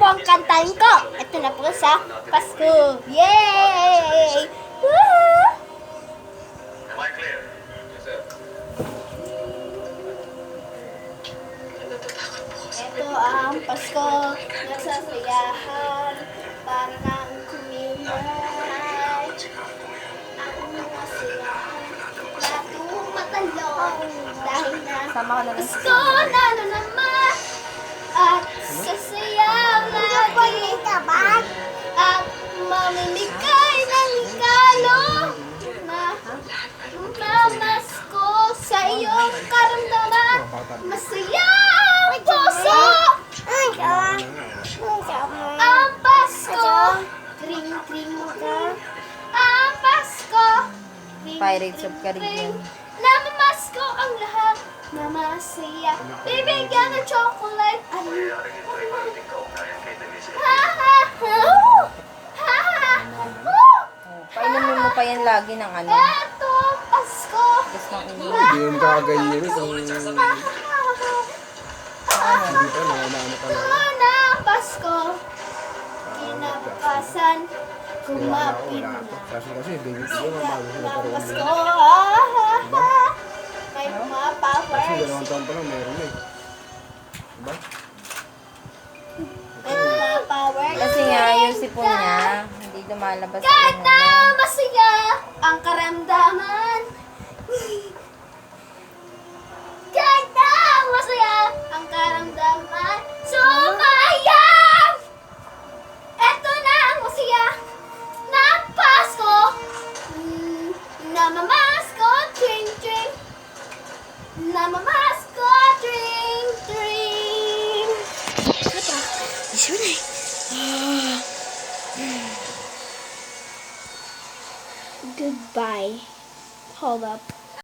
ang kantahin ko. Ito na po sa Pasko. Yay! Woohoo! Am I clear? Yes, sir. Ito ang Pasko. Nasasayahan. Para nang kumimay. Ang mga siyahan. Latong matalong. Dahil na Sama ka na lang sa Pasko na naman. At sasayaw lagi. At mamimigay ng regalo na mamasko sa iyong karamdaman. Masaya ang puso. Ang Pasko. Kring kring ka. Ang Pasko. Kring, Pirates of kring, Caribbean. kring. Namamasko ang lahat na masaya. Bibigyan ng chocolate. Ano? Mayroon kaugnayan kay Denise. Ha ha ha. Ha ha ha. Painumin mo pa yan lagi ng ano. Eto, Pasko. Gusto ng ini. Hindi yung kakaganyan eh. Kung hindi pa, nanaano ka na. Ito na, Pasko. Kinabukasan, kumapit Wala na. ako. Kasi, bigyan ko yung mabago sila Ng pero Pasko. Diba? May Kasi mapapers. 2 taon pa lang meron eh. Diba? May mapapowers. Kasi nga, yung sipon niya, hindi lumalabas. Kahit yung na ano. masaya ang karamdaman. Kahit na masaya ang karamdaman. Sumayang! Eto na ang masaya na Pasko. Namamasko, tring, tring. Namamasko, tring, tring. Ito, isunay. Goodbye. Hold up.